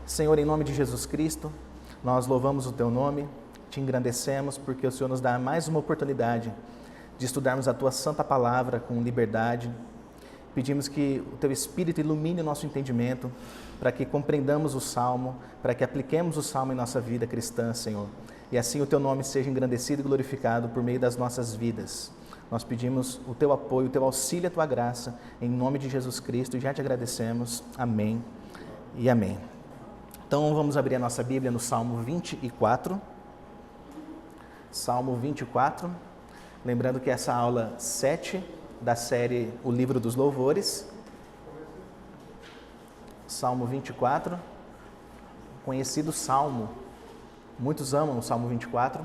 Senhor, em nome de Jesus Cristo, nós louvamos o Teu nome, te engrandecemos porque o Senhor nos dá mais uma oportunidade de estudarmos a Tua santa palavra com liberdade. Pedimos que o Teu Espírito ilumine o nosso entendimento para que compreendamos o Salmo, para que apliquemos o Salmo em nossa vida cristã, Senhor. E assim o Teu nome seja engrandecido e glorificado por meio das nossas vidas. Nós pedimos o Teu apoio, o Teu auxílio, a Tua graça, em nome de Jesus Cristo, e já te agradecemos. Amém e amém. Então vamos abrir a nossa Bíblia no Salmo 24. Salmo 24. Lembrando que essa aula 7 da série O Livro dos Louvores. Salmo 24. Conhecido salmo. Muitos amam o Salmo 24.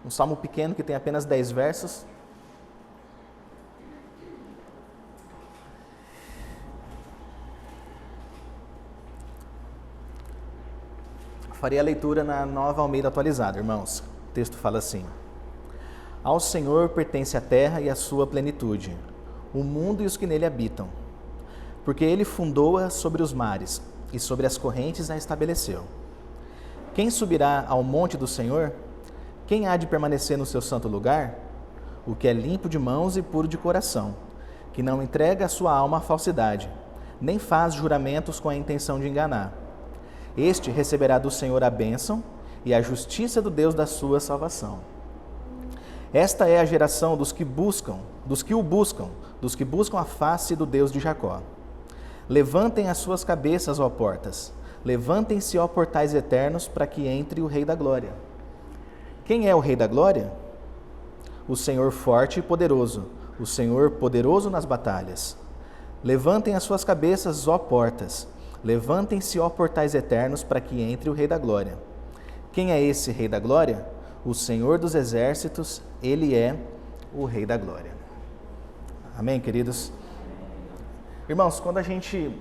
Um salmo pequeno que tem apenas 10 versos. Farei a leitura na Nova Almeida Atualizada, irmãos. O texto fala assim: Ao Senhor pertence a terra e a sua plenitude, o mundo e os que nele habitam. Porque ele fundou-a sobre os mares e sobre as correntes a estabeleceu. Quem subirá ao monte do Senhor? Quem há de permanecer no seu santo lugar? O que é limpo de mãos e puro de coração, que não entrega a sua alma à falsidade, nem faz juramentos com a intenção de enganar. Este receberá do Senhor a bênção e a justiça do Deus da sua salvação. Esta é a geração dos que o buscam, dos que buscam a face do Deus de Jacó. Levantem as suas cabeças, ó portas, levantem-se, ó portais eternos, para que entre o Rei da Glória. Quem é o Rei da Glória? O Senhor forte e poderoso, o Senhor poderoso nas batalhas. Levantem as suas cabeças, ó portas, levantem-se, ó portais eternos, para que entre o Rei da Glória. Quem é esse Rei da Glória? O Senhor dos Exércitos, Ele é o Rei da Glória. Amém, queridos? Irmãos, quando a gente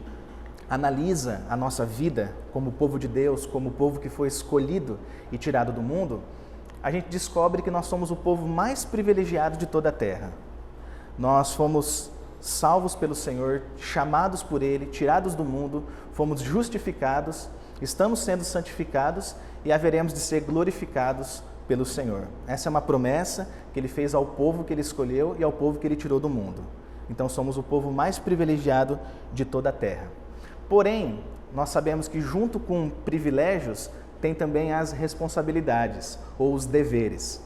analisa a nossa vida como povo de Deus, como povo que foi escolhido e tirado do mundo, a gente descobre que nós somos o povo mais privilegiado de toda a terra. Nós fomos salvos pelo Senhor, chamados por Ele, tirados do mundo, fomos justificados, estamos sendo santificados e haveremos de ser glorificados pelo Senhor. Essa é uma promessa que Ele fez ao povo que Ele escolheu e ao povo que Ele tirou do mundo. Então somos o povo mais privilegiado de toda a terra. Porém, nós sabemos que junto com privilégios tem também as responsabilidades ou os deveres.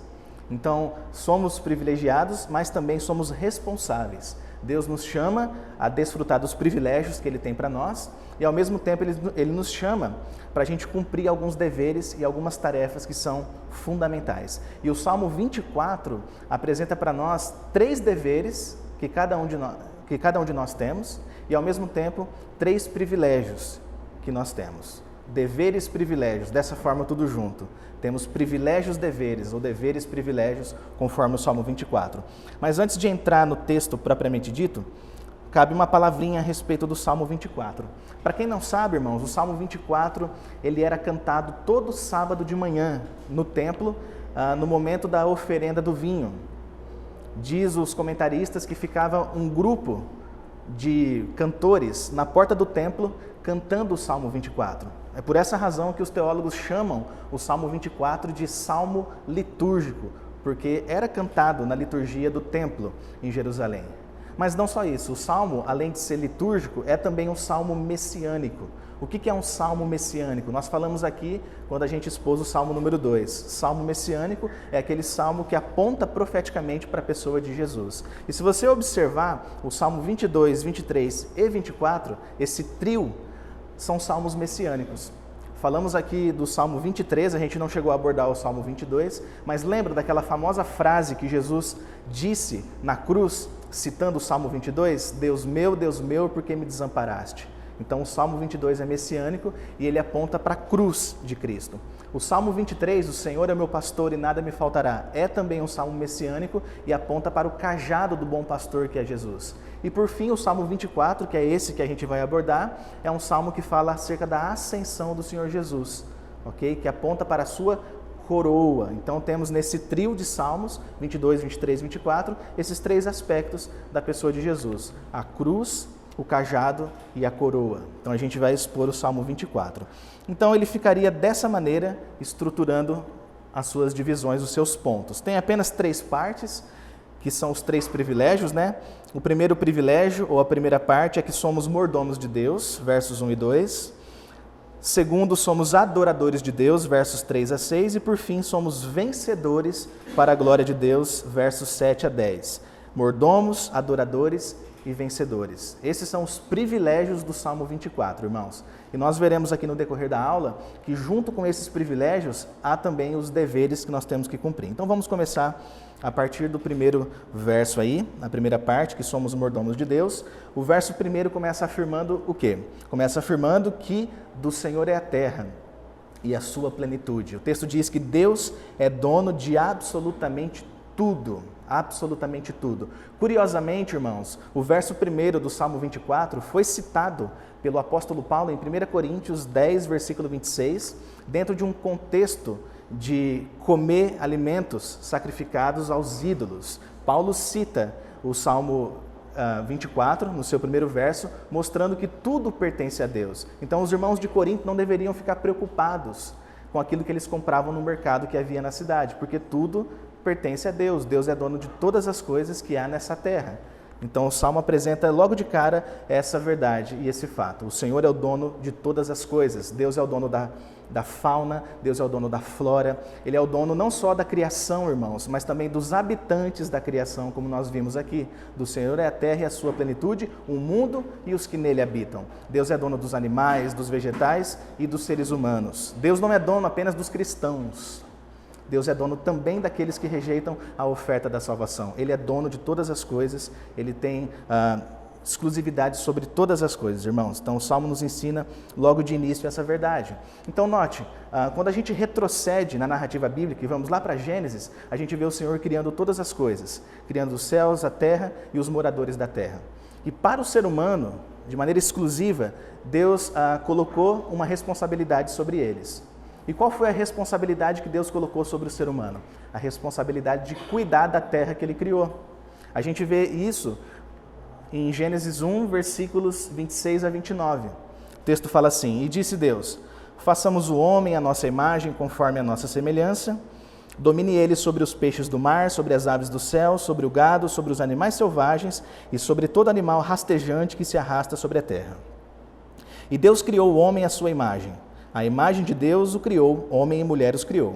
Então, somos privilegiados, mas também somos responsáveis. Deus nos chama a desfrutar dos privilégios que Ele tem para nós e, ao mesmo tempo, Ele nos chama para a gente cumprir alguns deveres e algumas tarefas que são fundamentais. E o Salmo 24 apresenta para nós 3 deveres que cada um de nós temos e, ao mesmo tempo, 3 privilégios que nós temos. Deveres, privilégios, dessa forma tudo junto. Temos privilégios, deveres, ou deveres, privilégios, conforme o Salmo 24. Mas antes de entrar no texto propriamente dito, cabe uma palavrinha a respeito do Salmo 24. Para quem não sabe, irmãos, o Salmo 24, ele era cantado todo sábado de manhã no templo, no momento da oferenda do vinho. Diz os comentaristas que ficava um grupo de cantores na porta do templo cantando o Salmo 24. É por essa razão que os teólogos chamam o Salmo 24 de Salmo litúrgico, porque era cantado na liturgia do templo em Jerusalém. Mas não só isso, o Salmo, além de ser litúrgico, é também um Salmo messiânico. O que é um Salmo messiânico? Nós falamos aqui quando a gente expôs o Salmo número 2. Salmo messiânico é aquele salmo que aponta profeticamente para a pessoa de Jesus. E se você observar o Salmo 22, 23 e 24, esse trio são salmos messiânicos. Falamos aqui do Salmo 23, a gente não chegou a abordar o Salmo 22, mas lembra daquela famosa frase que Jesus disse na cruz, citando o Salmo 22? Deus meu, por que me desamparaste? Então o Salmo 22 é messiânico e ele aponta para a cruz de Cristo. O Salmo 23, o Senhor é meu pastor e nada me faltará, é também um salmo messiânico e aponta para o cajado do bom pastor que é Jesus. E por fim, o Salmo 24, que é esse que a gente vai abordar, é um salmo que fala acerca da ascensão do Senhor Jesus, ok? Que aponta para a sua coroa. Então temos nesse trio de salmos, 22, 23, 24, esses 3 aspectos da pessoa de Jesus: a cruz, o cajado e a coroa. Então a gente vai expor o Salmo 24. Então ele ficaria dessa maneira, estruturando as suas divisões, os seus pontos. Tem apenas 3 partes, que são os 3 privilégios, né? O primeiro privilégio, ou a primeira parte, é que somos mordomos de Deus, versos 1 e 2. Segundo, somos adoradores de Deus, versos 3 a 6. E por fim, somos vencedores para a glória de Deus, versos 7 a 10. Mordomos, adoradores e vencedores. Esses são os privilégios do Salmo 24, irmãos. E nós veremos aqui no decorrer da aula que junto com esses privilégios há também os deveres que nós temos que cumprir. Então vamos começar a partir do primeiro verso aí, na primeira parte, que somos mordomos de Deus. O verso primeiro começa afirmando o quê? Começa afirmando que do Senhor é a terra e a sua plenitude. O texto diz que Deus é dono de absolutamente tudo. Absolutamente tudo. Curiosamente, irmãos, o verso 1 do Salmo 24 foi citado pelo apóstolo Paulo em 1 Coríntios 10, versículo 26, dentro de um contexto de comer alimentos sacrificados aos ídolos. Paulo cita o Salmo 24, no seu primeiro verso, mostrando que tudo pertence a Deus. Então os irmãos de Corinto não deveriam ficar preocupados com aquilo que eles compravam no mercado que havia na cidade, porque tudo pertence a Deus. Deus é dono de todas as coisas que há nessa terra. Então o Salmo apresenta logo de cara essa verdade e esse fato. O Senhor é o dono de todas as coisas. Deus é o dono da fauna, Deus é o dono da flora. Ele é o dono não só da criação, irmãos, mas também dos habitantes da criação, como nós vimos aqui. Do Senhor é a terra e a sua plenitude, o mundo e os que nele habitam. Deus é dono dos animais, dos vegetais e dos seres humanos. Deus não é dono apenas dos cristãos. Deus é dono também daqueles que rejeitam a oferta da salvação. Ele é dono de todas as coisas, ele tem exclusividade sobre todas as coisas, irmãos. Então o Salmo nos ensina logo de início essa verdade. Então note, quando a gente retrocede na narrativa bíblica e vamos lá para Gênesis, a gente vê o Senhor criando todas as coisas, criando os céus, a terra e os moradores da terra. E para o ser humano, de maneira exclusiva, Deus colocou uma responsabilidade sobre eles. E qual foi a responsabilidade que Deus colocou sobre o ser humano? A responsabilidade de cuidar da terra que ele criou. A gente vê isso em Gênesis 1, versículos 26 a 29. O texto fala assim: E disse Deus, façamos o homem à nossa imagem, conforme a nossa semelhança, domine ele sobre os peixes do mar, sobre as aves do céu, sobre o gado, sobre os animais selvagens e sobre todo animal rastejante que se arrasta sobre a terra. E Deus criou o homem à sua imagem. A imagem de Deus o criou, homem e mulher os criou.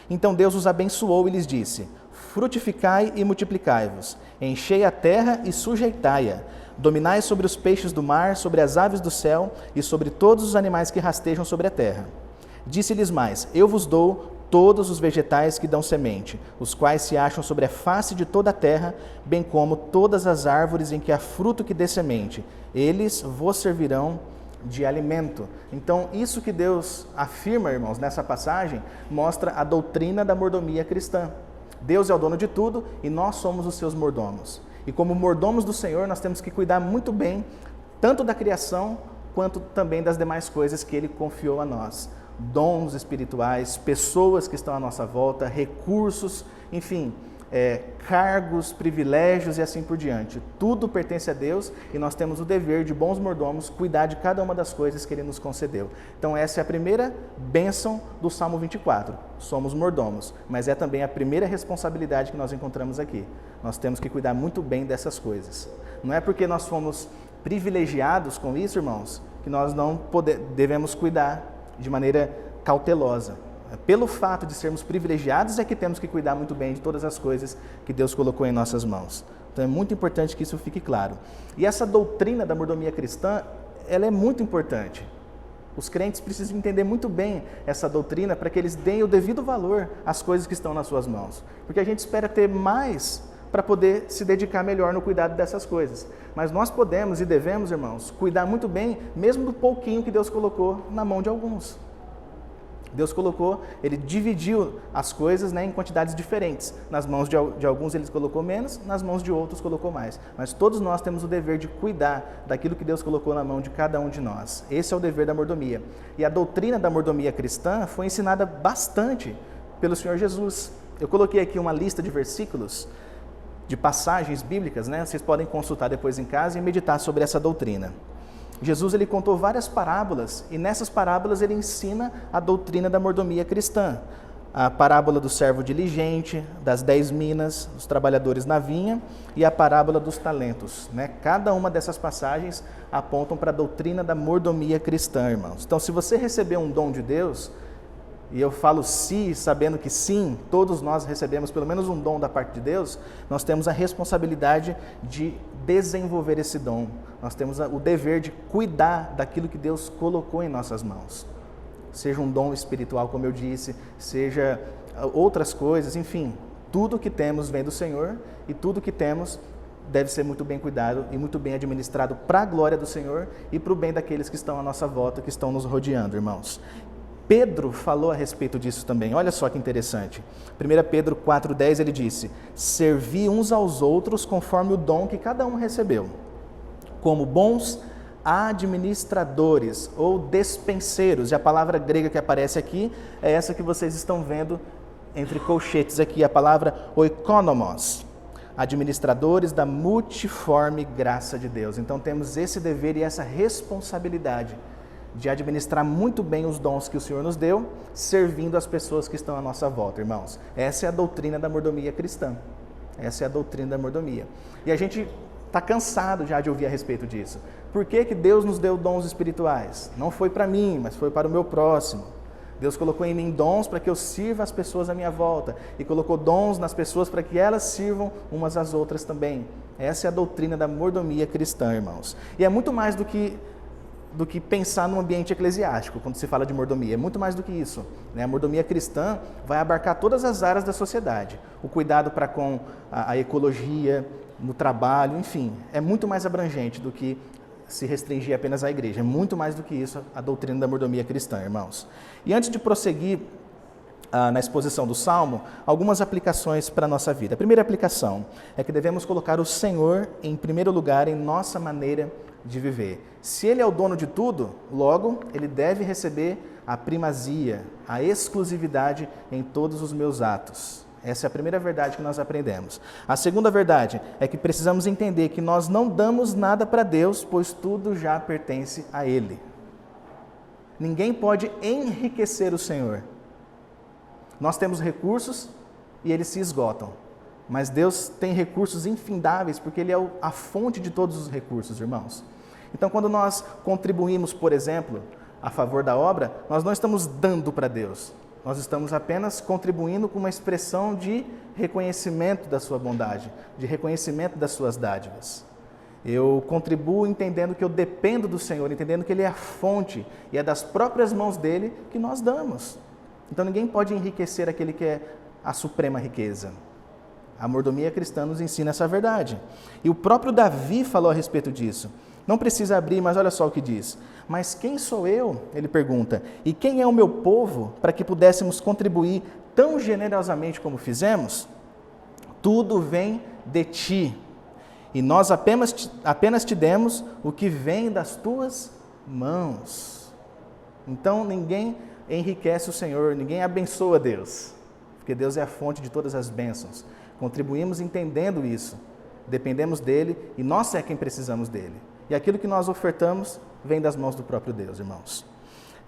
Então Deus os abençoou e lhes disse: Frutificai e multiplicai-vos, enchei a terra e sujeitai-a, dominai sobre os peixes do mar, sobre as aves do céu e sobre todos os animais que rastejam sobre a terra. Disse-lhes mais: Eu vos dou todos os vegetais que dão semente, os quais se acham sobre a face de toda a terra, bem como todas as árvores em que há fruto que dê semente. Eles vos servirão de alimento. Então, isso que Deus afirma, irmãos, nessa passagem, mostra a doutrina da mordomia cristã. Deus é o dono de tudo e nós somos os seus mordomos. E como mordomos do Senhor, nós temos que cuidar muito bem, tanto da criação, quanto também das demais coisas que Ele confiou a nós. Dons espirituais, pessoas que estão à nossa volta, recursos, enfim, cargos, privilégios e assim por diante. Tudo pertence a Deus e nós temos o dever de bons mordomos cuidar de cada uma das coisas que Ele nos concedeu. Então essa é a primeira bênção do Salmo 24. Somos mordomos, mas é também a primeira responsabilidade que nós encontramos aqui. Nós temos que cuidar muito bem dessas coisas. Não é porque nós fomos privilegiados com isso, irmãos, que nós não devemos cuidar de maneira cautelosa. Pelo fato de sermos privilegiados é que temos que cuidar muito bem de todas as coisas que Deus colocou em nossas mãos. Então é muito importante que isso fique claro. E essa doutrina da mordomia cristã, ela é muito importante. Os crentes precisam entender muito bem essa doutrina para que eles deem o devido valor às coisas que estão nas suas mãos. Porque a gente espera ter mais para poder se dedicar melhor no cuidado dessas coisas. Mas nós podemos e devemos, irmãos, cuidar muito bem, mesmo do pouquinho que Deus colocou na mão de alguns. Deus colocou, Ele dividiu as coisas, em quantidades diferentes. Nas mãos de alguns Ele colocou menos, nas mãos de outros colocou mais. Mas todos nós temos o dever de cuidar daquilo que Deus colocou na mão de cada um de nós. Esse é o dever da mordomia. E a doutrina da mordomia cristã foi ensinada bastante pelo Senhor Jesus. Eu coloquei aqui uma lista de versículos de passagens bíblicas, né? Vocês podem consultar depois em casa e meditar sobre essa doutrina. Jesus ele contou várias parábolas e nessas parábolas ele ensina a doutrina da mordomia cristã. A parábola do servo diligente, das 10 minas, dos trabalhadores na vinha e a parábola dos talentos, né? Cada uma dessas passagens apontam para a doutrina da mordomia cristã, irmãos. Então, se você receber um dom de Deus, e eu falo se, sabendo que sim, todos nós recebemos pelo menos um dom da parte de Deus, nós temos a responsabilidade de desenvolver esse dom. Nós temos o dever de cuidar daquilo que Deus colocou em nossas mãos. Seja um dom espiritual, como eu disse, seja outras coisas, enfim, tudo que temos vem do Senhor e tudo que temos deve ser muito bem cuidado e muito bem administrado para a glória do Senhor e para o bem daqueles que estão à nossa volta, que estão nos rodeando, irmãos. Pedro falou a respeito disso também, olha só que interessante. 1 Pedro 4,10 ele disse: servi uns aos outros conforme o dom que cada um recebeu, como bons administradores ou despenseiros. E a palavra grega que aparece aqui é essa que vocês estão vendo entre colchetes aqui, a palavra oikonomos, administradores da multiforme graça de Deus. Então temos esse dever e essa responsabilidade de administrar muito bem os dons que o Senhor nos deu, servindo as pessoas que estão à nossa volta, irmãos. Essa é a doutrina da mordomia cristã. Essa é a doutrina da mordomia. E a gente está cansado já de ouvir a respeito disso. Por que que Deus nos deu dons espirituais? Não foi para mim, mas foi para o meu próximo. Deus colocou em mim dons para que eu sirva as pessoas à minha volta. E colocou dons nas pessoas para que elas sirvam umas às outras também. Essa é a doutrina da mordomia cristã, irmãos. E é muito mais do que pensar no ambiente eclesiástico, quando se fala de mordomia. É muito mais do que isso, né? A mordomia cristã vai abarcar todas as áreas da sociedade. O cuidado para com a ecologia, no trabalho, enfim. É muito mais abrangente do que se restringir apenas à igreja. É muito mais do que isso a doutrina da mordomia cristã, irmãos. E antes de prosseguir na exposição do Salmo, algumas aplicações para a nossa vida. A primeira aplicação é que devemos colocar o Senhor em primeiro lugar em nossa maneira de viver. Se Ele é o dono de tudo, logo, Ele deve receber a primazia, a exclusividade em todos os meus atos. Essa é a primeira verdade que nós aprendemos. A segunda verdade é que precisamos entender que nós não damos nada para Deus, pois tudo já pertence a Ele. Ninguém pode enriquecer o Senhor. Nós temos recursos e eles se esgotam. Mas Deus tem recursos infindáveis, porque Ele é a fonte de todos os recursos, irmãos. Então, quando nós contribuímos, por exemplo, a favor da obra, nós não estamos dando para Deus. Nós estamos apenas contribuindo com uma expressão de reconhecimento da sua bondade, de reconhecimento das suas dádivas. Eu contribuo entendendo que eu dependo do Senhor, entendendo que Ele é a fonte e é das próprias mãos dEle que nós damos. Então ninguém pode enriquecer aquele que é a suprema riqueza. A mordomia cristã nos ensina essa verdade. E o próprio Davi falou a respeito disso. Não precisa abrir, mas olha só o que diz. Mas quem sou eu? Ele pergunta. E quem é o meu povo para que pudéssemos contribuir tão generosamente como fizemos? Tudo vem de ti. E nós apenas te demos o que vem das tuas mãos. Então ninguém enriquece o Senhor, ninguém abençoa Deus. Porque Deus é a fonte de todas as bênçãos. Contribuímos entendendo isso. Dependemos dEle e nós é quem precisamos dEle. E aquilo que nós ofertamos vem das mãos do próprio Deus, irmãos.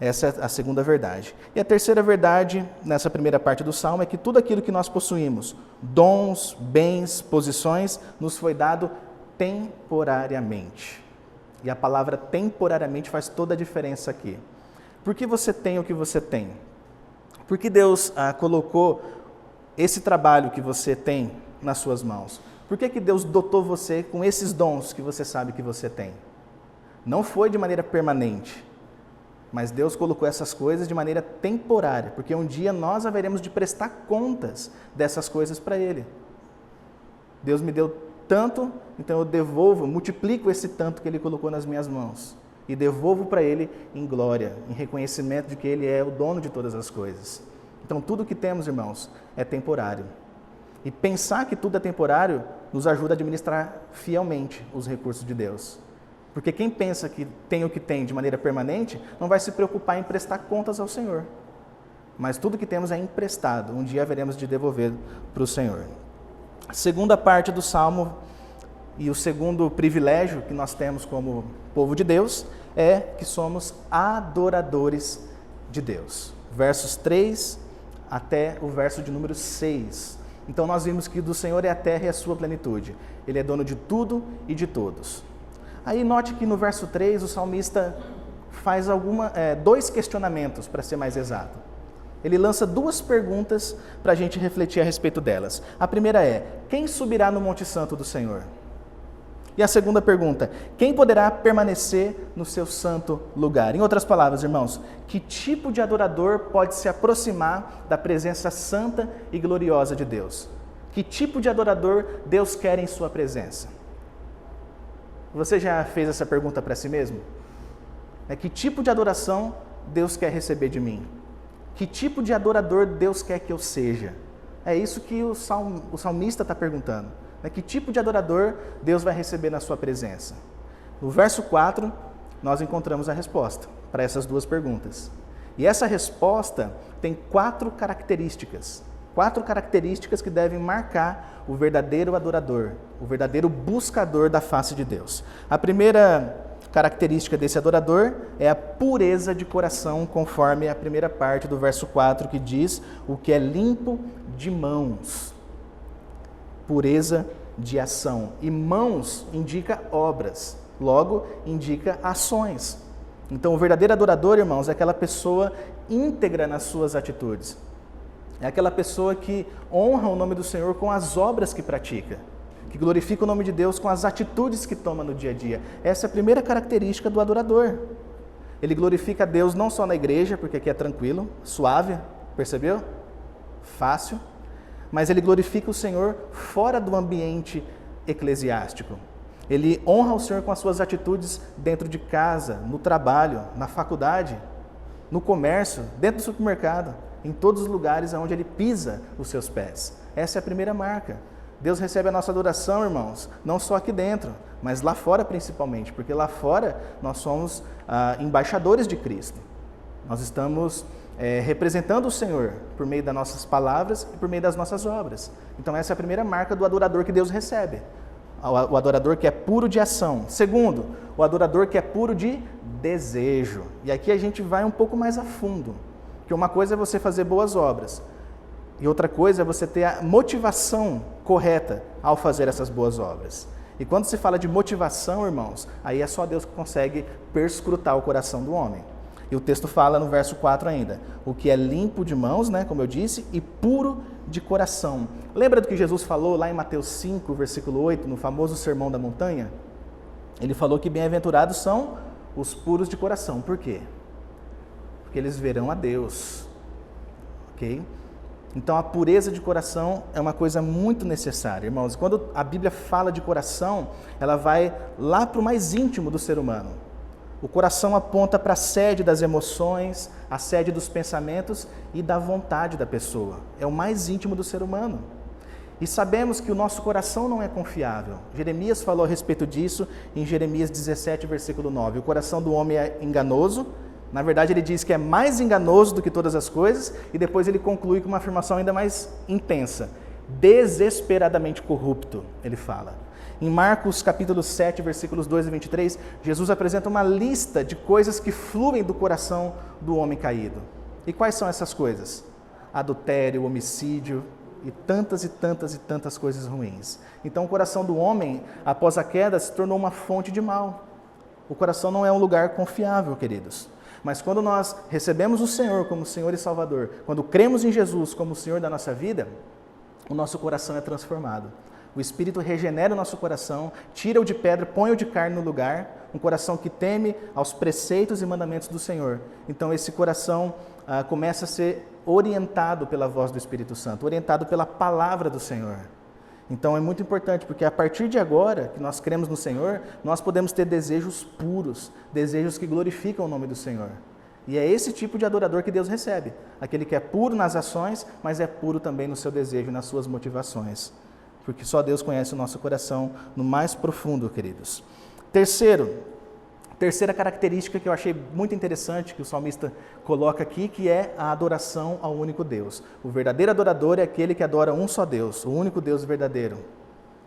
Essa é a segunda verdade. E a terceira verdade, nessa primeira parte do Salmo, é que tudo aquilo que nós possuímos, dons, bens, posições, nos foi dado temporariamente. E a palavra temporariamente faz toda a diferença aqui. Por que você tem o que você tem? Por que Deus colocou esse trabalho que você tem nas suas mãos? Por que Deus dotou você com esses dons que você sabe que você tem? Não foi de maneira permanente, mas Deus colocou essas coisas de maneira temporária, porque um dia nós haveremos de prestar contas dessas coisas para Ele. Deus me deu tanto, então eu devolvo, multiplico esse tanto que Ele colocou nas minhas mãos e devolvo para Ele em glória, em reconhecimento de que Ele é o dono de todas as coisas. Então tudo que temos, irmãos, é temporário. E pensar que tudo é temporário nos ajuda a administrar fielmente os recursos de Deus. Porque quem pensa que tem o que tem de maneira permanente, não vai se preocupar em prestar contas ao Senhor. Mas tudo que temos é emprestado, um dia haveremos de devolver para o Senhor. A segunda parte do Salmo e o segundo privilégio que nós temos como povo de Deus é que somos adoradores de Deus. Versos 3 até o verso de número 6. Então nós vimos que do Senhor é a terra e a sua plenitude. Ele é dono de tudo e de todos. Aí note que no verso 3 o salmista faz dois questionamentos, para ser mais exato. Ele lança duas perguntas para a gente refletir a respeito delas. A primeira é: quem subirá no Monte Santo do Senhor? E a segunda pergunta: quem poderá permanecer no seu santo lugar? Em outras palavras, irmãos, que tipo de adorador pode se aproximar da presença santa e gloriosa de Deus? Que tipo de adorador Deus quer em sua presença? Você já fez essa pergunta para si mesmo? Que tipo de adoração Deus quer receber de mim? Que tipo de adorador Deus quer que eu seja? É isso que o salmista está perguntando. Que tipo de adorador Deus vai receber na sua presença? No verso 4, nós encontramos a resposta para essas duas perguntas. E essa resposta tem quatro características que devem marcar o verdadeiro adorador, o verdadeiro buscador da face de Deus. A primeira característica desse adorador é a pureza de coração, conforme a primeira parte do verso 4, que diz: o que é limpo de mãos. Pureza de ação. E mãos indica obras, logo indica ações. Então o verdadeiro adorador, irmãos, é aquela pessoa íntegra nas suas atitudes. É aquela pessoa que honra o nome do Senhor com as obras que pratica, que glorifica o nome de Deus com as atitudes que toma no dia a dia. Essa é a primeira característica do adorador. Ele glorifica a Deus não só na igreja, porque aqui é tranquilo, suave, percebeu? Fácil. Mas ele glorifica o Senhor fora do ambiente eclesiástico. Ele honra o Senhor com as suas atitudes dentro de casa, no trabalho, na faculdade, no comércio, dentro do supermercado, em todos os lugares onde ele pisa os seus pés. Essa é a primeira marca. Deus recebe a nossa adoração, irmãos, não só aqui dentro, mas lá fora principalmente, porque lá fora nós somos embaixadores de Cristo. Nós estamos representando o Senhor por meio das nossas palavras e por meio das nossas obras. Então essa é a primeira marca do adorador que Deus recebe. O adorador que é puro de ação. Segundo, o adorador que é puro de desejo. E aqui a gente vai um pouco mais a fundo. Porque uma coisa é você fazer boas obras. E outra coisa é você ter a motivação correta ao fazer essas boas obras. E quando se fala de motivação, irmãos, aí é só Deus que consegue perscrutar o coração do homem. E o texto fala no verso 4 ainda: o que é limpo de mãos, como eu disse, e puro de coração. Lembra do que Jesus falou lá em Mateus 5, versículo 8, no famoso Sermão da Montanha? Ele falou que bem-aventurados são os puros de coração. Por quê? Porque eles verão a Deus. Ok? Então a pureza de coração é uma coisa muito necessária, irmãos. Quando a Bíblia fala de coração, ela vai lá para o mais íntimo do ser humano. O coração aponta para a sede das emoções, a sede dos pensamentos e da vontade da pessoa. É o mais íntimo do ser humano. E sabemos que o nosso coração não é confiável. Jeremias falou a respeito disso em Jeremias 17, versículo 9. O coração do homem é enganoso. Na verdade, ele diz que é mais enganoso do que todas as coisas, e depois ele conclui com uma afirmação ainda mais intensa. Desesperadamente corrupto, ele fala. Em Marcos capítulo 7, versículos 2 e 23, Jesus apresenta uma lista de coisas que fluem do coração do homem caído. E quais são essas coisas? Adultério, homicídio e tantas coisas ruins. Então o coração do homem, após a queda, se tornou uma fonte de mal. O coração não é um lugar confiável, queridos. Mas quando nós recebemos o Senhor como Senhor e Salvador, quando cremos em Jesus como o Senhor da nossa vida, o nosso coração é transformado. O Espírito regenera o nosso coração, tira-o de pedra, põe-o de carne no lugar, um coração que teme aos preceitos e mandamentos do Senhor. Então esse coração começa a ser orientado pela voz do Espírito Santo, orientado pela palavra do Senhor. Então é muito importante, porque a partir de agora, que nós cremos no Senhor, nós podemos ter desejos puros, desejos que glorificam o nome do Senhor. E é esse tipo de adorador que Deus recebe, aquele que é puro nas ações, mas é puro também no seu desejo e nas suas motivações. Porque só Deus conhece o nosso coração no mais profundo, queridos. Terceiro Terceira característica que eu achei muito interessante, que o salmista coloca aqui, que é a adoração ao único Deus. O verdadeiro adorador é aquele que adora um só Deus, o único Deus verdadeiro,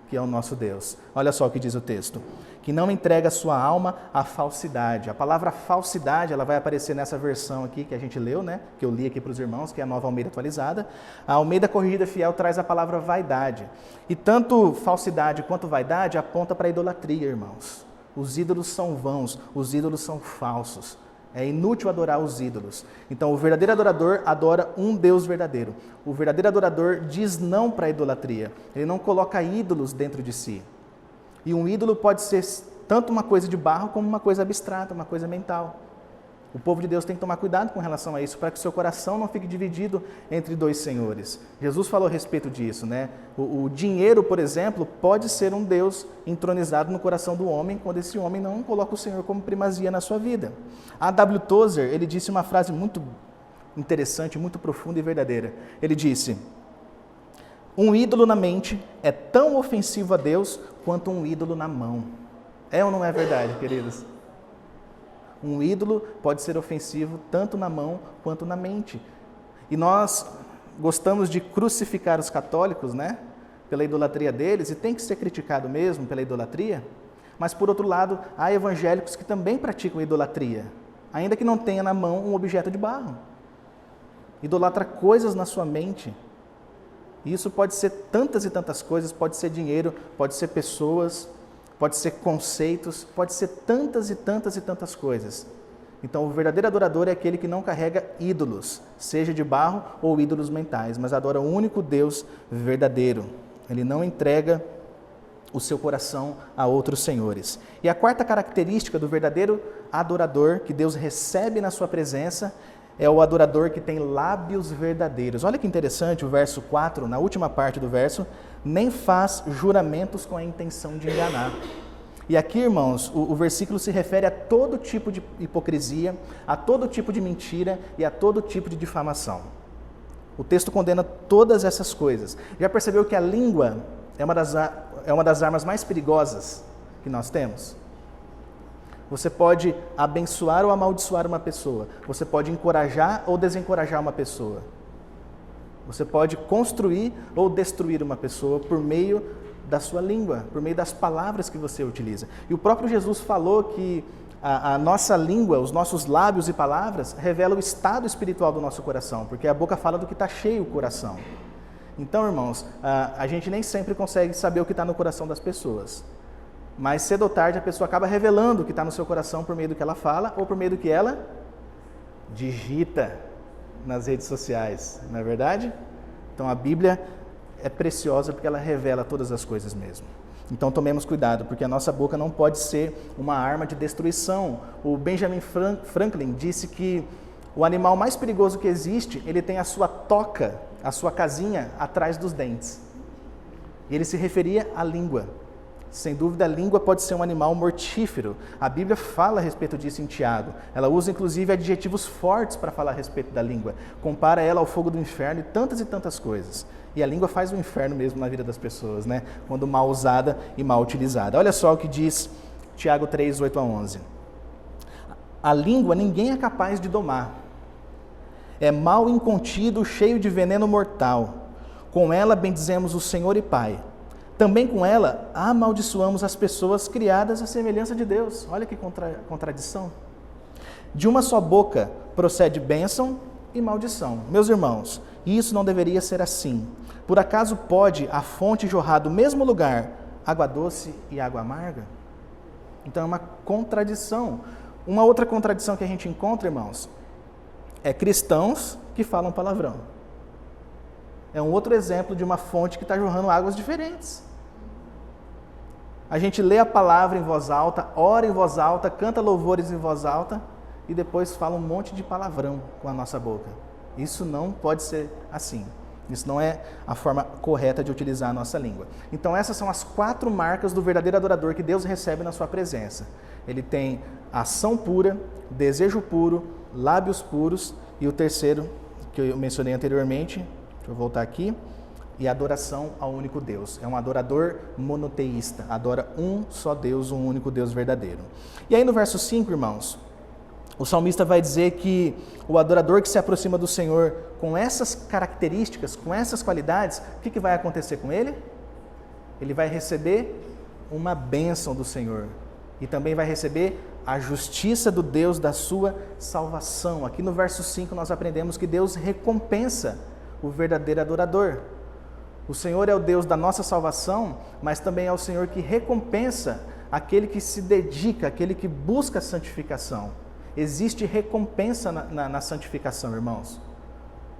que é o nosso Deus. Olha só o que diz o texto. Que não entrega sua alma à falsidade. A palavra falsidade, ela vai aparecer nessa versão aqui que a gente leu, né? Que eu li aqui para os irmãos, que é a Nova Almeida Atualizada. A Almeida Corrigida Fiel traz a palavra vaidade. E tanto falsidade quanto vaidade aponta para a idolatria, irmãos. Os ídolos são vãos, os ídolos são falsos. É inútil adorar os ídolos. Então, o verdadeiro adorador adora um Deus verdadeiro. O verdadeiro adorador diz não para a idolatria. Ele não coloca ídolos dentro de si. E um ídolo pode ser tanto uma coisa de barro como uma coisa abstrata, uma coisa mental. O povo de Deus tem que tomar cuidado com relação a isso, para que o seu coração não fique dividido entre dois senhores. Jesus falou a respeito disso, né? O dinheiro, por exemplo, pode ser um Deus entronizado no coração do homem, quando esse homem não coloca o Senhor como primazia na sua vida. A W. Tozer, ele disse uma frase muito interessante, muito profunda e verdadeira. Ele disse: um ídolo na mente é tão ofensivo a Deus quanto um ídolo na mão. É ou não é verdade, queridos? Um ídolo pode ser ofensivo tanto na mão quanto na mente. E nós gostamos de crucificar os católicos, né? Pela idolatria deles, e tem que ser criticado mesmo pela idolatria. Mas, por outro lado, há evangélicos que também praticam idolatria, ainda que não tenha na mão um objeto de barro. Idolatra coisas na sua mente. E isso pode ser tantas e tantas coisas, pode ser dinheiro, pode ser pessoas, pode ser conceitos, pode ser tantas e tantas e tantas coisas. Então, o verdadeiro adorador é aquele que não carrega ídolos, seja de barro ou ídolos mentais, mas adora o único Deus verdadeiro. Ele não entrega o seu coração a outros senhores. E a quarta característica do verdadeiro adorador que Deus recebe na sua presença é o adorador que tem lábios verdadeiros. Olha que interessante o verso 4, na última parte do verso, nem faz juramentos com a intenção de enganar. E aqui, irmãos, o versículo se refere a todo tipo de hipocrisia, a todo tipo de mentira e a todo tipo de difamação. O texto condena todas essas coisas. Já percebeu que a língua é uma das armas mais perigosas que nós temos? Você pode abençoar ou amaldiçoar uma pessoa. Você pode encorajar ou desencorajar uma pessoa. Você pode construir ou destruir uma pessoa por meio da sua língua, por meio das palavras que você utiliza. E o próprio Jesus falou que a nossa língua, os nossos lábios e palavras revelam o estado espiritual do nosso coração, porque a boca fala do que está cheio o coração. Então, irmãos, a gente nem sempre consegue saber o que está no coração das pessoas. Mas cedo ou tarde a pessoa acaba revelando o que está no seu coração por meio do que ela fala ou por meio do que ela digita nas redes sociais, não é verdade? Então a Bíblia é preciosa porque ela revela todas as coisas mesmo. Então tomemos cuidado, porque a nossa boca não pode ser uma arma de destruição. O Benjamin Franklin disse que o animal mais perigoso que existe, ele tem a sua toca, a sua casinha atrás dos dentes. E ele se referia à língua. Sem dúvida, a língua pode ser um animal mortífero. A Bíblia fala a respeito disso em Tiago. Ela usa, inclusive, adjetivos fortes para falar a respeito da língua. Compara ela ao fogo do inferno e tantas coisas. E a língua faz um inferno mesmo na vida das pessoas, né? Quando mal usada e mal utilizada. Olha só o que diz Tiago 3, 8 a 11. A língua ninguém é capaz de domar. É mal incontido, cheio de veneno mortal. Com ela bendizemos o Senhor e Pai. Também com ela amaldiçoamos as pessoas criadas à semelhança de Deus. Olha que contradição. De uma só boca procede bênção e maldição. Meus irmãos, isso não deveria ser assim. Por acaso pode a fonte jorrar do mesmo lugar água doce e água amarga? Então é uma contradição. Uma outra contradição que a gente encontra, irmãos, é cristãos que falam palavrão. É um outro exemplo de uma fonte que está jorrando águas diferentes. A gente lê a palavra em voz alta, ora em voz alta, canta louvores em voz alta e depois fala um monte de palavrão com a nossa boca. Isso não pode ser assim. Isso não é a forma correta de utilizar a nossa língua. Então essas são as 4 marcas do verdadeiro adorador que Deus recebe na sua presença. Ele tem ação pura, desejo puro, lábios puros e o terceiro, que eu mencionei anteriormente, deixa eu voltar aqui, e adoração ao único Deus. É um adorador monoteísta, adora um só Deus, um único Deus verdadeiro. E aí no verso 5, irmãos, o salmista vai dizer que o adorador que se aproxima do Senhor com essas características, com essas qualidades, o que vai acontecer com ele? Ele vai receber uma bênção do Senhor e também vai receber a justiça do Deus da sua salvação. Aqui no verso 5 nós aprendemos que Deus recompensa o verdadeiro adorador. O Senhor é o Deus da nossa salvação, mas também é o Senhor que recompensa aquele que se dedica, aquele que busca a santificação. Existe recompensa na santificação, irmãos.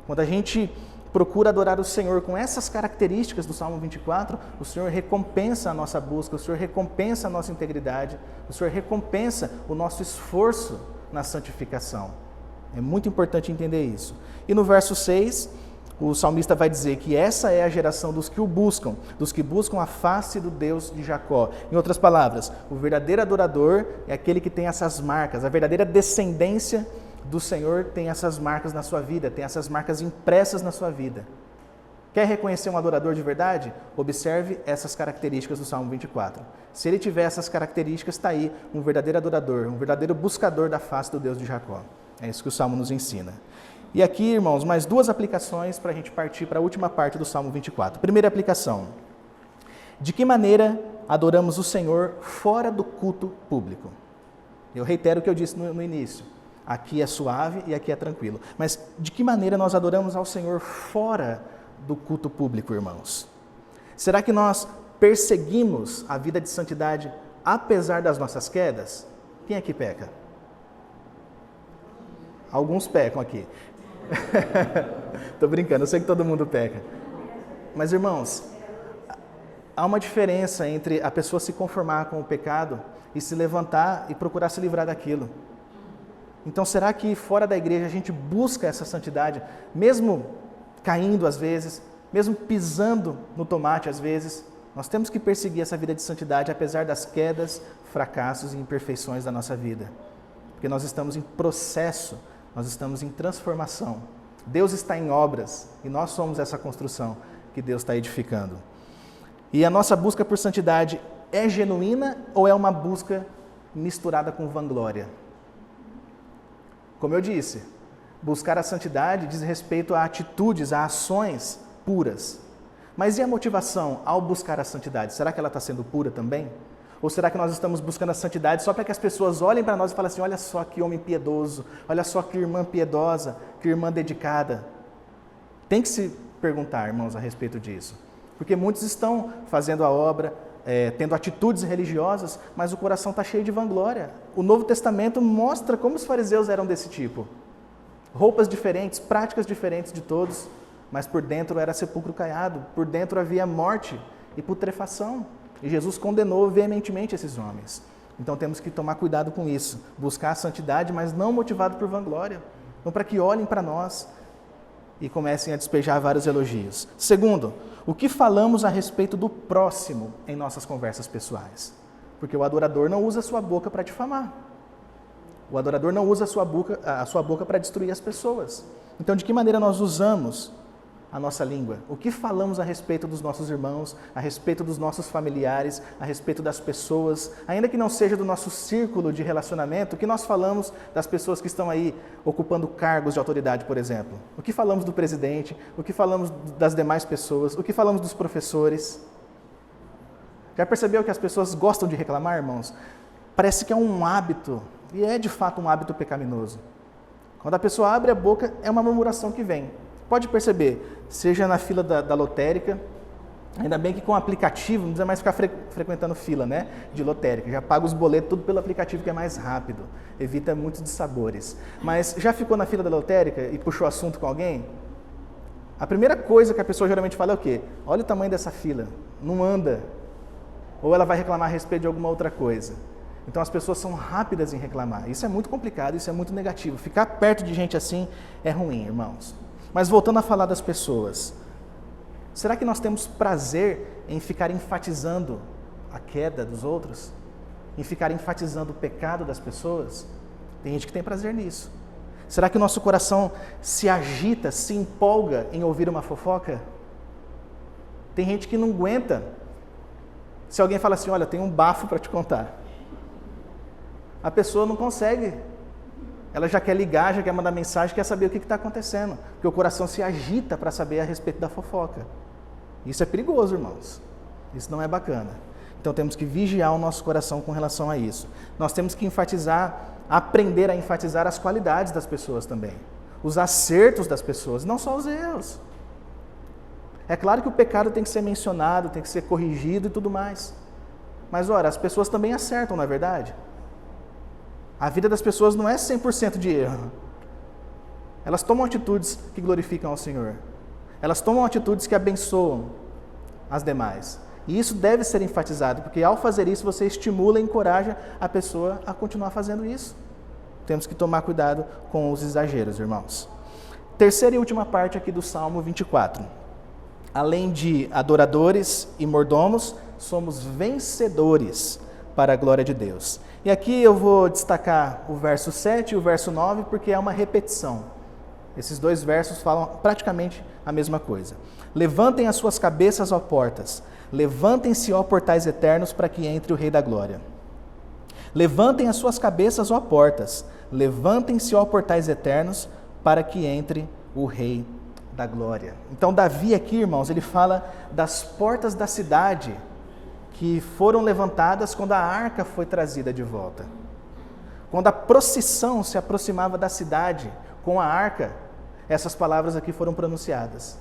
Quando a gente procura adorar o Senhor com essas características do Salmo 24, o Senhor recompensa a nossa busca, o Senhor recompensa a nossa integridade, o Senhor recompensa o nosso esforço na santificação. É muito importante entender isso. E no verso 6, o salmista vai dizer que essa é a geração dos que o buscam, dos que buscam a face do Deus de Jacó. Em outras palavras, o verdadeiro adorador é aquele que tem essas marcas, a verdadeira descendência do Senhor tem essas marcas na sua vida, tem essas marcas impressas na sua vida. Quer reconhecer um adorador de verdade? Observe essas características do Salmo 24. Se ele tiver essas características, está aí um verdadeiro adorador, um verdadeiro buscador da face do Deus de Jacó. É isso que o Salmo nos ensina. E aqui, irmãos, mais duas aplicações para a gente partir para a última parte do Salmo 24. Primeira aplicação: de que maneira adoramos o Senhor fora do culto público? Eu reitero o que eu disse no início. Aqui é suave e aqui é tranquilo. Mas de que maneira nós adoramos ao Senhor fora do culto público, irmãos? Será que nós perseguimos a vida de santidade apesar das nossas quedas? Quem aqui peca? Alguns pecam aqui. Estou brincando, eu sei que todo mundo peca. Mas, irmãos, há uma diferença entre a pessoa se conformar com o pecado e se levantar e procurar se livrar daquilo. Então, será que fora da igreja a gente busca essa santidade, mesmo caindo às vezes, mesmo pisando no tomate às vezes? Nós temos que perseguir essa vida de santidade apesar das quedas, fracassos e imperfeições da nossa vida. Porque nós estamos em processo, nós estamos em transformação. Deus está em obras e nós somos essa construção que Deus está edificando. E a nossa busca por santidade é genuína ou é uma busca misturada com vanglória? Como eu disse, buscar a santidade diz respeito a atitudes, a ações puras. Mas e a motivação ao buscar a santidade? Será que ela está sendo pura também? Ou será que nós estamos buscando a santidade só para que as pessoas olhem para nós e falem assim: olha só que homem piedoso, olha só que irmã piedosa, que irmã dedicada? Tem que se perguntar, irmãos, a respeito disso. Porque muitos estão fazendo a obra, tendo atitudes religiosas, mas o coração está cheio de vanglória. O Novo Testamento mostra como os fariseus eram desse tipo. Roupas diferentes, práticas diferentes de todos, mas por dentro era sepulcro caiado, por dentro havia morte e putrefação. E Jesus condenou veementemente esses homens. Então temos que tomar cuidado com isso, buscar a santidade, mas não motivado por vanglória, não para que olhem para nós e comecem a despejar vários elogios. Segundo, o que falamos a respeito do próximo em nossas conversas pessoais? Porque o adorador não usa a sua boca para difamar. O adorador não usa a sua boca para destruir as pessoas. Então, de que maneira nós usamos a nossa língua? O que falamos a respeito dos nossos irmãos, a respeito dos nossos familiares, a respeito das pessoas, ainda que não seja do nosso círculo de relacionamento, o que nós falamos das pessoas que estão aí ocupando cargos de autoridade, por exemplo? O que falamos do presidente? O que falamos das demais pessoas? O que falamos dos professores? Já percebeu que as pessoas gostam de reclamar, irmãos? Parece que é um hábito, e é de fato um hábito pecaminoso. Quando a pessoa abre a boca, é uma murmuração que vem. Pode perceber, seja na fila da lotérica, ainda bem que com o aplicativo não precisa mais ficar frequentando fila, né, de lotérica, já paga os boletos tudo pelo aplicativo que é mais rápido, evita muitos dissabores. Mas já ficou na fila da lotérica e puxou assunto com alguém? A primeira coisa que a pessoa geralmente fala é o quê? Olha o tamanho dessa fila, não anda. Ou ela vai reclamar a respeito de alguma outra coisa. Então as pessoas são rápidas em reclamar. Isso é muito complicado, isso é muito negativo. Ficar perto de gente assim é ruim, irmãos. Mas voltando a falar das pessoas, será que nós temos prazer em ficar enfatizando a queda dos outros? Em ficar enfatizando o pecado das pessoas? Tem gente que tem prazer nisso. Será que o nosso coração se agita, se empolga em ouvir uma fofoca? Tem gente que não aguenta. Se alguém fala assim, olha, tem um bafo para te contar. A pessoa não consegue. Ela já quer ligar, já quer mandar mensagem, quer saber o que está acontecendo. Porque o coração se agita para saber a respeito da fofoca. Isso é perigoso, irmãos. Isso não é bacana. Então temos que vigiar o nosso coração com relação a isso. Nós temos que aprender a enfatizar as qualidades das pessoas também. Os acertos das pessoas, não só os erros. É claro que o pecado tem que ser mencionado, tem que ser corrigido e tudo mais. Mas, ora, as pessoas também acertam, não é verdade? A vida das pessoas não é 100% de erro. Elas tomam atitudes que glorificam ao Senhor. Elas tomam atitudes que abençoam as demais. E isso deve ser enfatizado, porque ao fazer isso você estimula e encoraja a pessoa a continuar fazendo isso. Temos que tomar cuidado com os exageros, irmãos. Terceira e última parte aqui do Salmo 24. Além de adoradores e mordomos, somos vencedores para a glória de Deus. E aqui eu vou destacar o verso 7 e o verso 9, porque é uma repetição. Esses dois versos falam praticamente a mesma coisa. Levantem as suas cabeças, ó portas. Levantem-se, ó portais eternos, para que entre o Rei da Glória. Levantem as suas cabeças, ó portas. Levantem-se, ó portais eternos, para que entre o Rei da Glória. Então Davi aqui, irmãos, ele fala das portas da cidade que foram levantadas quando a arca foi trazida de volta. Quando a procissão se aproximava da cidade com a arca, essas palavras aqui foram pronunciadas.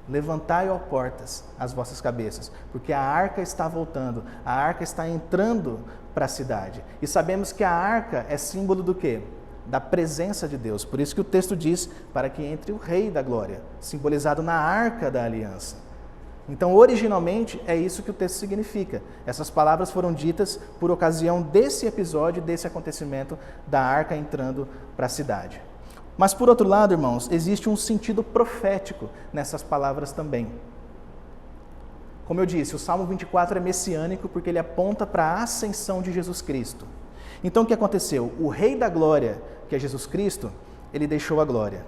Levantai, ó portas, as vossas cabeças, porque a arca está voltando, a arca está entrando para a cidade. E sabemos que a arca é símbolo do quê? Da presença de Deus. Por isso que o texto diz, para que entre o Rei da Glória, simbolizado na arca da aliança. Então, originalmente, é isso que o texto significa. Essas palavras foram ditas por ocasião desse episódio, desse acontecimento da arca entrando para a cidade. Mas, por outro lado, irmãos, existe um sentido profético nessas palavras também. Como eu disse, o Salmo 24 é messiânico porque ele aponta para a ascensão de Jesus Cristo. Então, o que aconteceu? O Rei da Glória, que é Jesus Cristo, ele deixou a glória.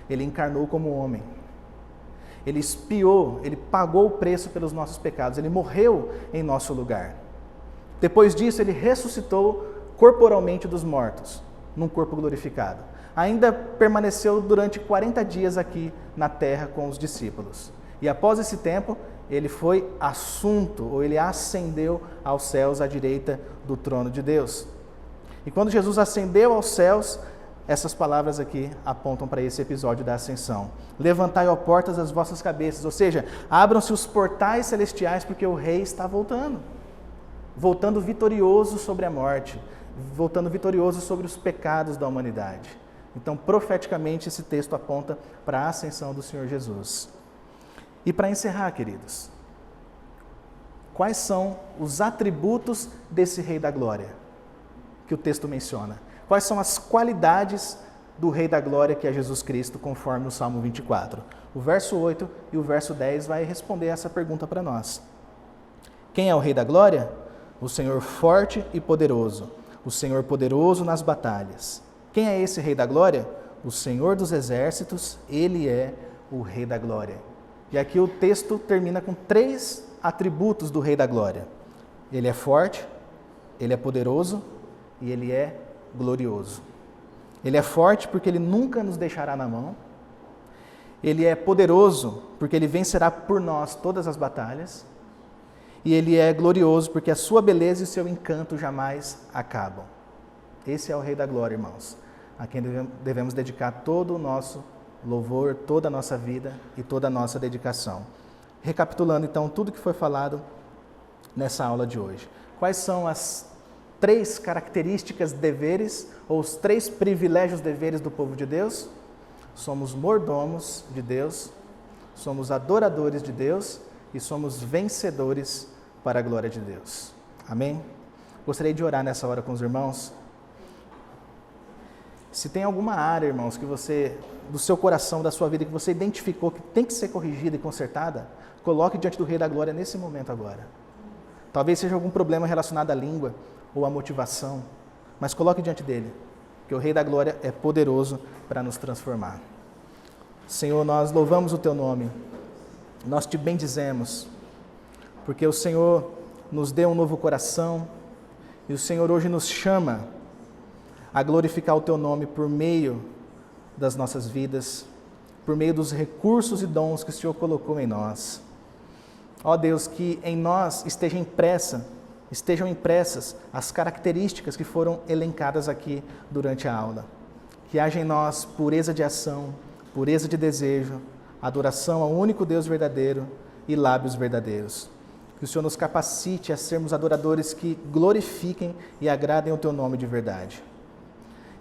Ele encarnou como homem. Ele expiou, ele pagou o preço pelos nossos pecados, ele morreu em nosso lugar. Depois disso, ele ressuscitou corporalmente dos mortos, num corpo glorificado. Ainda permaneceu durante 40 dias aqui na terra com os discípulos. E após esse tempo, ele foi assunto, ou ele ascendeu aos céus à direita do trono de Deus. E quando Jesus ascendeu aos céus, essas palavras aqui apontam para esse episódio da ascensão. Levantai, ó portas, as vossas cabeças, ou seja, abram-se os portais celestiais, porque o Rei está voltando. Voltando vitorioso sobre a morte, voltando vitorioso sobre os pecados da humanidade. Então, profeticamente, esse texto aponta para a ascensão do Senhor Jesus. E para encerrar, queridos, quais são os atributos desse Rei da Glória que o texto menciona? Quais são as qualidades do Rei da Glória, que é Jesus Cristo, conforme o Salmo 24? O verso 8 e o verso 10 vai responder essa pergunta para nós. Quem é o Rei da Glória? O Senhor forte e poderoso, o Senhor poderoso nas batalhas. Quem é esse Rei da Glória? O Senhor dos exércitos, ele é o Rei da Glória. E aqui o texto termina com 3 atributos do Rei da Glória. Ele é forte, ele é poderoso e ele é glorioso. Ele é forte porque ele nunca nos deixará na mão. Ele é poderoso porque ele vencerá por nós todas as batalhas. E ele é glorioso porque a sua beleza e o seu encanto jamais acabam. Esse é o Rei da Glória, irmãos, a quem devemos dedicar todo o nosso louvor, toda a nossa vida e toda a nossa dedicação. Recapitulando então tudo que foi falado nessa aula de hoje. Quais são as 3 características, deveres, ou os 3 privilégios, deveres do povo de Deus? Somos mordomos de Deus, somos adoradores de Deus e somos vencedores para a glória de Deus. Amém? Gostaria de orar nessa hora com os irmãos. Se tem alguma área, irmãos, que você, do seu coração, da sua vida, que você identificou que tem que ser corrigida e consertada, coloque diante do Rei da Glória nesse momento agora. Talvez seja algum problema relacionado à língua ou à motivação, mas coloque diante dele, que o Rei da Glória é poderoso para nos transformar. Senhor, nós louvamos o teu nome Nós te bendizemos, porque o Senhor nos deu um novo coração e o Senhor hoje nos chama a glorificar o teu nome por meio das nossas vidas, por meio dos recursos e dons que o Senhor colocou em nós. Ó Deus, que em nós estejam impressas as características que foram elencadas aqui durante a aula. Que haja em nós pureza de ação, pureza de desejo, adoração ao único Deus verdadeiro e lábios verdadeiros. Que o Senhor nos capacite a sermos adoradores que glorifiquem e agradem o teu nome de verdade.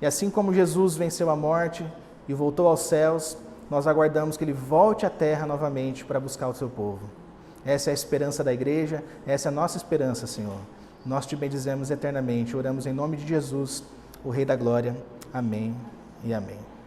E assim como Jesus venceu a morte e voltou aos céus, nós aguardamos que Ele volte à terra novamente para buscar o seu povo. Essa é a esperança da igreja, essa é a nossa esperança, Senhor. Nós te bendizemos eternamente, oramos em nome de Jesus, o Rei da Glória. Amém e amém.